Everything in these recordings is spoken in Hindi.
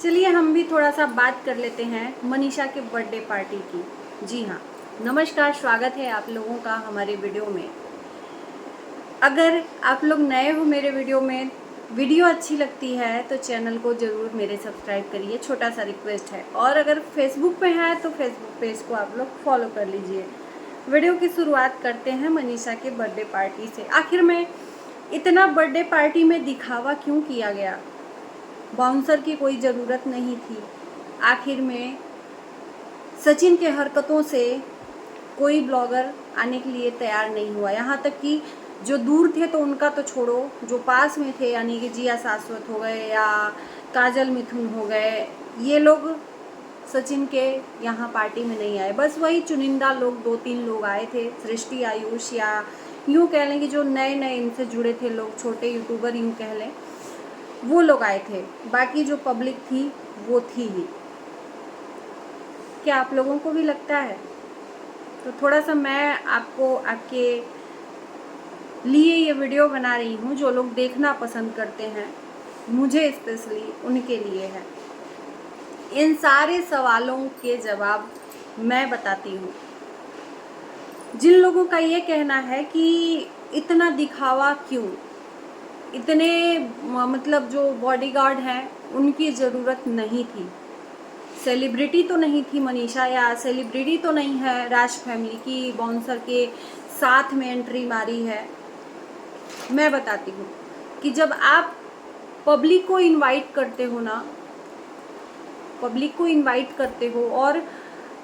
चलिए हम भी थोड़ा सा बात कर लेते हैं मनीषा के बर्थडे पार्टी की। जी हाँ, नमस्कार, स्वागत है आप लोगों का हमारे वीडियो में। अगर आप लोग नए हो मेरे वीडियो में, वीडियो अच्छी लगती है तो चैनल को ज़रूर मेरे सब्सक्राइब करिए, छोटा सा रिक्वेस्ट है। और अगर फेसबुक पे है तो फेसबुक पेज को आप लोग फॉलो कर लीजिए। वीडियो की शुरुआत करते हैं मनीषा के बर्थडे पार्टी से। आखिर में इतना बर्थडे पार्टी में दिखावा क्यों किया गया? बाउंसर की कोई ज़रूरत नहीं थी। आखिर में सचिन के हरकतों से कोई ब्लॉगर आने के लिए तैयार नहीं हुआ। यहाँ तक कि जो दूर थे तो उनका तो छोड़ो, जो पास में थे यानी कि जिया शाश्वत हो गए या काजल मिथुन हो गए, ये लोग सचिन के यहाँ पार्टी में नहीं आए। बस वही चुनिंदा लोग, 2-3 लोग आए थे, सृष्टि, आयुष, या यूँ कह लें कि जो नए नए इनसे जुड़े थे लोग, छोटे यूट्यूबर यूँ कह लें, वो लोग आए थे। बाकी जो पब्लिक थी वो थी ही। क्या आप लोगों को भी लगता है? तो थोड़ा सा मैं आपको आपके लिए ये वीडियो बना रही हूँ। जो लोग देखना पसंद करते हैं, मुझे स्पेशली उनके लिए है। इन सारे सवालों के जवाब मैं बताती हूँ। जिन लोगों का ये कहना है कि इतना दिखावा क्यों, इतने मतलब जो बॉडीगार्ड हैं उनकी ज़रूरत नहीं थी। सेलिब्रिटी तो नहीं थी मनीषा, या सेलिब्रिटी तो नहीं है राज फैमिली की बाउंसर के साथ में एंट्री मारी है। मैं बताती हूँ कि जब आप पब्लिक को इनवाइट करते हो ना, पब्लिक को इनवाइट करते हो और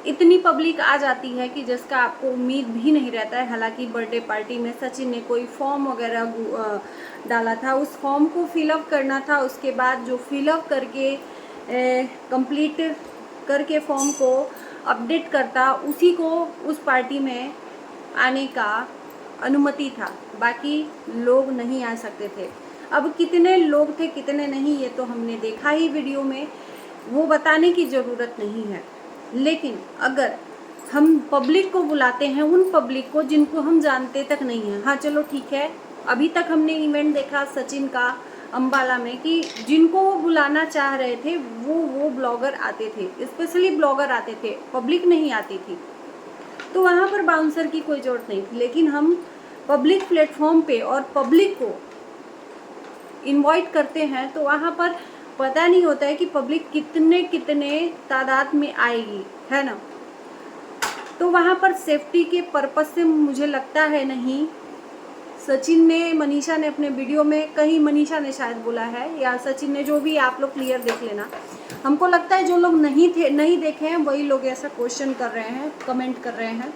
इतनी पब्लिक आ जाती है कि जिसका आपको उम्मीद भी नहीं रहता है। हालांकि बर्थडे पार्टी में सचिन ने कोई फॉर्म वगैरह डाला था, उस फॉर्म को फिलअप करना था। उसके बाद जो फिलअप करके कंप्लीट करके फॉर्म को अपडेट करता, उसी को उस पार्टी में आने का अनुमति था। बाकी लोग नहीं आ सकते थे। अब कितने लोग थे कितने नहीं, ये तो हमने देखा ही वीडियो में, वो बताने की ज़रूरत नहीं है। लेकिन अगर हम पब्लिक को बुलाते हैं, उन पब्लिक को जिनको हम जानते तक नहीं हैं, हाँ चलो ठीक है, अभी तक हमने इवेंट देखा सचिन का अम्बाला में कि जिनको वो बुलाना चाह रहे थे वो ब्लॉगर आते थे, स्पेशली ब्लॉगर आते थे, पब्लिक नहीं आती थी। तो वहाँ पर बाउंसर की कोई ज़रूरत नहीं थी। लेकिन हम पब्लिक प्लेटफॉर्म पे और पब्लिक को इनवाइट करते हैं तो वहाँ पर पता नहीं होता है कि पब्लिक कितने कितने तादाद में आएगी, है ना। तो वहाँ पर सेफ्टी के पर्पस से मुझे लगता है नहीं, सचिन ने, मनीषा ने अपने वीडियो में, कहीं मनीषा ने शायद बोला है या सचिन ने, जो भी आप लोग क्लियर देख लेना। हमको लगता है जो लोग नहीं देखे हैं वही लोग ऐसा क्वेश्चन कर रहे हैं, कमेंट कर रहे हैं।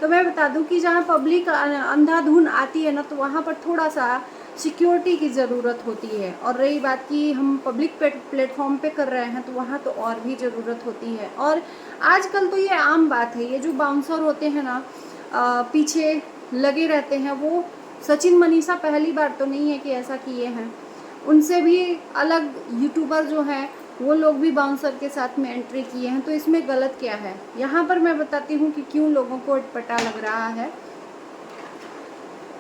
तो मैं बता दूं कि जहाँ पब्लिक अंधाधुंध आती है ना, तो वहाँ पर थोड़ा सा सिक्योरिटी की ज़रूरत होती है। और रही बात कि हम पब्लिक प्लेटफॉर्म पे कर रहे हैं तो वहाँ तो और भी ज़रूरत होती है। और आजकल तो ये आम बात है, ये जो बाउंसर होते हैं ना, पीछे लगे रहते हैं, वो सचिन मनीषा पहली बार तो नहीं है कि ऐसा किए हैं। उनसे भी अलग यूट्यूबर जो हैं वो लोग भी बाउंसर के साथ में एंट्री किए हैं। तो इसमें गलत क्या है? यहाँ पर मैं बताती हूँ कि क्यों लोगों को अटपटा लग रहा है।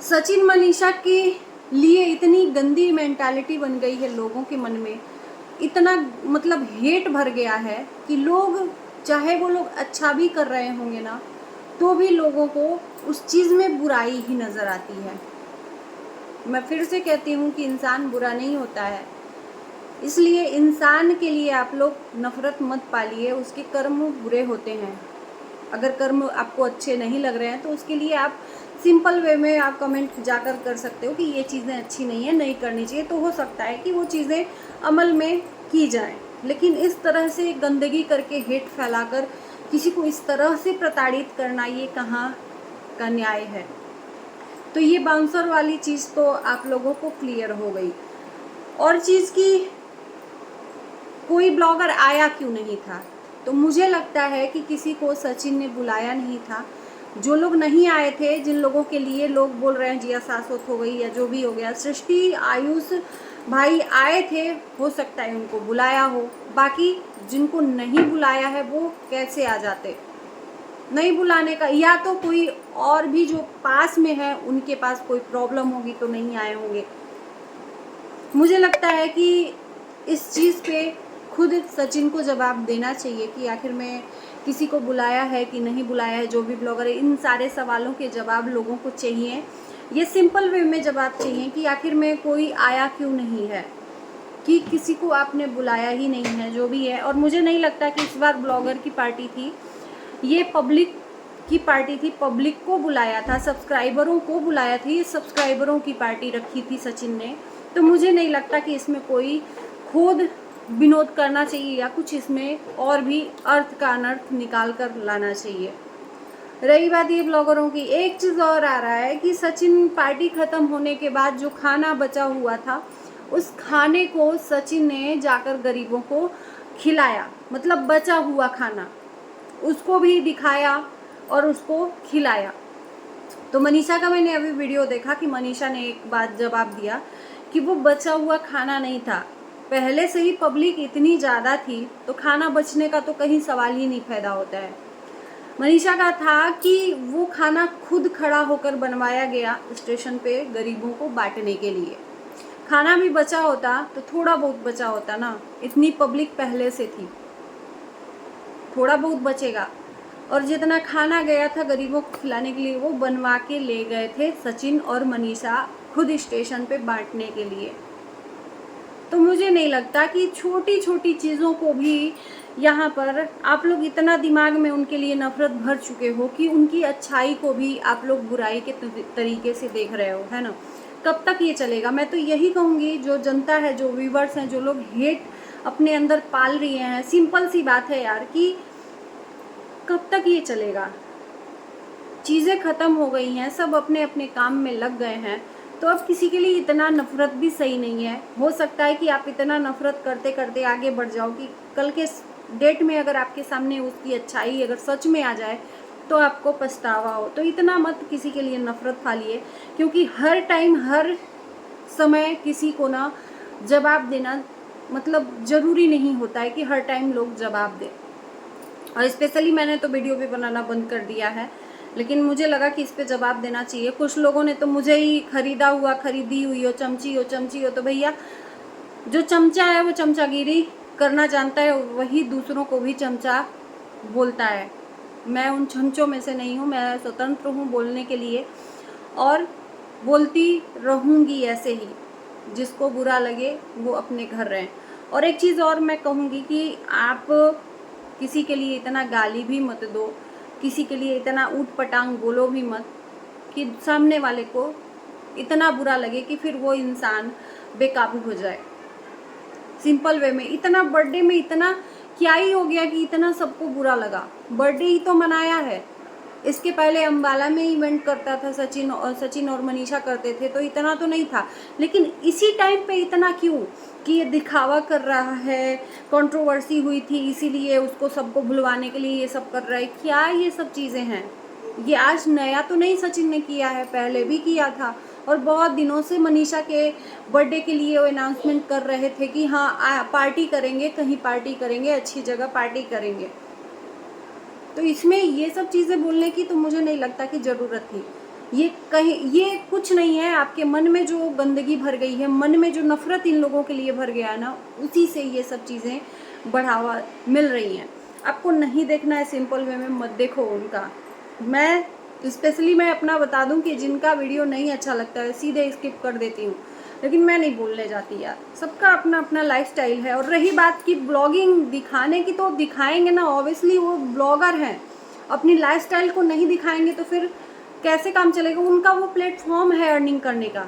सचिन मनीषा के लिए इतनी गंदी मेंटालिटी बन गई है लोगों के मन में, इतना मतलब हेट भर गया है कि लोग, चाहे वो लोग अच्छा भी कर रहे होंगे ना, तो भी लोगों को उस चीज़ में बुराई ही नज़र आती है। मैं फिर से कहती हूँ कि इंसान बुरा नहीं होता है, इसलिए इंसान के लिए आप लोग नफ़रत मत पालिए। उसके कर्म बुरे होते हैं। अगर कर्म आपको अच्छे नहीं लग रहे हैं तो उसके लिए आप सिंपल वे में आप कमेंट जाकर कर सकते हो कि ये चीज़ें अच्छी नहीं है, नहीं करनी चाहिए। तो हो सकता है कि वो चीज़ें अमल में की जाएं। लेकिन इस तरह से गंदगी करके, हेट फैलाकर किसी को इस तरह से प्रताड़ित करना, ये कहाँ का न्याय है? तो ये बाउंसर वाली चीज़ तो आप लोगों को क्लियर हो गई। और चीज़ की, कोई ब्लॉगर आया क्यों नहीं था? तो मुझे लगता है कि किसी को सचिन ने बुलाया नहीं था। जो लोग नहीं आए थे, जिन लोगों के लिए लोग बोल रहे हैं जिया शाश्वत हो गई या जो भी हो गया, सृष्टि, आयुष भाई आए थे, हो सकता है उनको बुलाया हो। बाकी जिनको नहीं बुलाया है वो कैसे आ जाते? नहीं बुलाने का, या तो कोई और भी जो पास में है उनके पास कोई प्रॉब्लम होगी तो नहीं आए होंगे। मुझे लगता है कि इस चीज़ पे खुद सचिन को जवाब देना चाहिए कि आखिर में किसी को बुलाया है कि नहीं बुलाया है। जो भी ब्लॉगर है, इन सारे सवालों के जवाब लोगों को चाहिए। ये सिंपल वे में जवाब चाहिए कि आखिर में कोई आया क्यों नहीं है, कि किसी को आपने बुलाया ही नहीं है, जो भी है। और मुझे नहीं लगता कि इस बार ब्लॉगर की पार्टी थी, ये पब्लिक की पार्टी थी, पब्लिक को बुलाया था, सब्सक्राइबरों को बुलाया था। ये सब्सक्राइबरों की पार्टी रखी थी सचिन ने। तो मुझे नहीं लगता कि इसमें कोई खुद विनोद करना चाहिए या कुछ इसमें और भी अर्थ का अनर्थ निकाल कर लाना चाहिए। रही बात ये ब्लॉगरों की, एक चीज़ और आ रहा है कि सचिन पार्टी ख़त्म होने के बाद जो खाना बचा हुआ था, उस खाने को सचिन ने जाकर गरीबों को खिलाया। मतलब बचा हुआ खाना उसको भी दिखाया और उसको खिलाया। तो मनीषा का मैंने अभी वीडियो देखा कि मनीषा ने एक बात जवाब दिया कि वो बचा हुआ खाना नहीं था, पहले से ही पब्लिक इतनी ज़्यादा थी तो खाना बचने का तो कहीं सवाल ही नहीं पैदा होता है। मनीषा का था कि वो खाना खुद खड़ा होकर बनवाया गया स्टेशन पे गरीबों को बांटने के लिए। खाना भी बचा होता तो थोड़ा बहुत बचा होता ना, इतनी पब्लिक पहले से थी, थोड़ा बहुत बचेगा। और जितना खाना गया था गरीबों को खिलाने के लिए, वो बनवा के ले गए थे सचिन और मनीषा खुद स्टेशन पे बांटने के लिए। तो मुझे नहीं लगता कि छोटी छोटी चीज़ों को भी यहाँ पर आप लोग इतना दिमाग में उनके लिए नफरत भर चुके हो कि उनकी अच्छाई को भी आप लोग बुराई के तरीके से देख रहे हो, है ना। कब तक ये चलेगा? मैं तो यही कहूँगी, जो जनता है, जो व्यूवर्स हैं, जो लोग हेट अपने अंदर पाल रही हैं, सिंपल सी बात है यार कि कब तक ये चलेगा? चीज़ें ख़त्म हो गई हैं, सब अपने अपने काम में लग गए हैं, तो अब किसी के लिए इतना नफरत भी सही नहीं है। हो सकता है कि आप इतना नफरत करते करते आगे बढ़ जाओ कि कल के डेट में अगर आपके सामने उसकी अच्छाई अगर सच में आ जाए तो आपको पछतावा हो। तो इतना मत किसी के लिए नफरत पालिए, क्योंकि हर टाइम हर समय किसी को ना जवाब देना मतलब ज़रूरी नहीं होता है कि हर टाइम लोग जवाब दें। और स्पेशली मैंने तो वीडियो भी बनाना बंद कर दिया है, लेकिन मुझे लगा कि इस पे जवाब देना चाहिए। कुछ लोगों ने तो मुझे ही खरीदी हुई हो, चमची हो, तो भैया जो चमचा है वो चमचागिरी करना जानता है, वही दूसरों को भी चमचा बोलता है। मैं उन चमचों में से नहीं हूँ, मैं स्वतंत्र हूँ बोलने के लिए और बोलती रहूँगी ऐसे ही। जिसको बुरा लगे वो अपने घर रहें। और एक चीज़ और मैं कहूँगी कि आप किसी के लिए इतना गाली भी मत दो, किसी के लिए इतना ऊट पटांग बोलो भी मत कि सामने वाले को इतना बुरा लगे कि फिर वो इंसान बेकाबू हो जाए। सिंपल वे में, इतना बर्थडे में इतना क्या ही हो गया कि इतना सबको बुरा लगा? बर्थडे ही तो मनाया है। इसके पहले अम्बाला में इवेंट करता था सचिन और मनीषा करते थे, तो इतना तो नहीं था। लेकिन इसी टाइम पे इतना क्यों कि ये दिखावा कर रहा है, कंट्रोवर्सी हुई थी इसीलिए उसको सबको भुलवाने के लिए ये सब कर रहा है। क्या ये सब चीज़ें हैं? ये आज नया तो नहीं सचिन ने किया है, पहले भी किया था। और बहुत दिनों से मनीषा के बर्थडे के लिए वो अनाउंसमेंट कर रहे थे कि हाँ पार्टी करेंगे, कहीं पार्टी करेंगे, अच्छी जगह पार्टी करेंगे। तो इसमें ये सब चीज़ें बोलने की तो मुझे नहीं लगता कि ज़रूरत थी। ये कुछ नहीं है, आपके मन में जो गंदगी भर गई है, मन में जो नफ़रत इन लोगों के लिए भर गया ना, उसी से ये सब चीज़ें बढ़ावा मिल रही हैं। आपको नहीं देखना है, सिंपल वे में मत देखो उनका। मैं स्पेशली मैं अपना बता दूं कि जिनका वीडियो नहीं अच्छा लगता है सीधे स्किप कर देती हूँ, लेकिन मैं नहीं बोलने जाती यार। सबका अपना अपना लाइफस्टाइल है। और रही बात की ब्लॉगिंग दिखाने की, तो दिखाएंगे ना, ऑब्वियसली वो ब्लॉगर हैं, अपनी लाइफस्टाइल को नहीं दिखाएंगे तो फिर कैसे काम चलेगा? उनका वो प्लेटफॉर्म है अर्निंग करने का।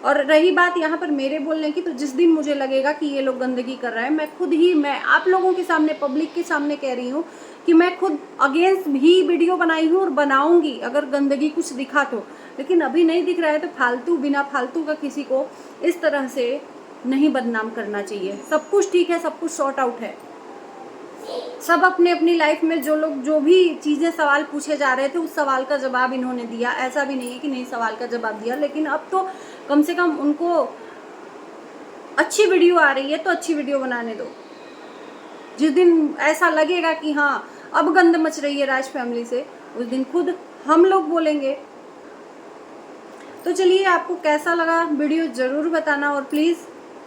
और रही बात यहाँ पर मेरे बोलने की, तो जिस दिन मुझे लगेगा कि ये लोग गंदगी कर रहे हैं, मैं आप लोगों के सामने, पब्लिक के सामने कह रही हूँ कि मैं खुद अगेंस्ट भी वीडियो बनाई हूँ और बनाऊंगी अगर गंदगी कुछ दिखा तो। लेकिन अभी नहीं दिख रहा है तो बिना फालतू का किसी को इस तरह से नहीं बदनाम करना चाहिए। सब कुछ ठीक है, सब कुछ सॉर्ट आउट है। सब अपने अपनी लाइफ में जो भी चीज़ें सवाल पूछे जा रहे थे उस सवाल का जवाब इन्होंने दिया। ऐसा भी नहीं है कि नहीं सवाल का जवाब दिया, लेकिन अब तो कम से कम उनको अच्छी वीडियो आ रही है तो अच्छी वीडियो बनाने दो। जिस दिन ऐसा लगेगा कि हाँ अब गंद मच रही है राज फैमिली से, उस दिन खुद हम लोग बोलेंगे। तो चलिए, आपको कैसा लगा वीडियो ज़रूर बताना और प्लीज़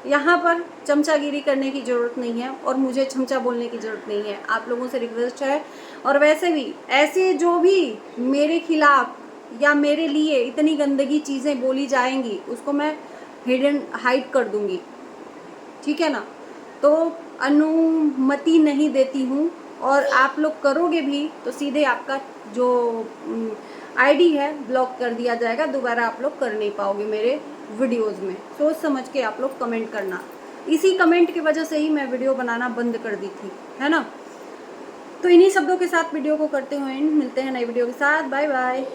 यहाँ पर चमचागिरी करने की ज़रूरत नहीं है और मुझे चमचा बोलने की ज़रूरत नहीं है। आप लोगों से रिक्वेस्ट है। और वैसे भी ऐसे जो भी मेरे खिलाफ या मेरे लिए इतनी गंदगी चीज़ें बोली जाएंगी उसको मैं हाइड कर दूंगी, ठीक है ना। तो अनुमति नहीं देती हूँ, और आप लोग करोगे भी तो सीधे आपका जो आईडी है ब्लॉक कर दिया जाएगा। दोबारा आप लोग कर नहीं पाओगे मेरे वीडियोस में। सोच समझ के आप लोग कमेंट करना। इसी कमेंट की वजह से ही मैं वीडियो बनाना बंद कर दी थी, है ना। तो इन्हीं शब्दों के साथ वीडियो को करते हुए मिलते हैं नई वीडियो के साथ। Bye bye.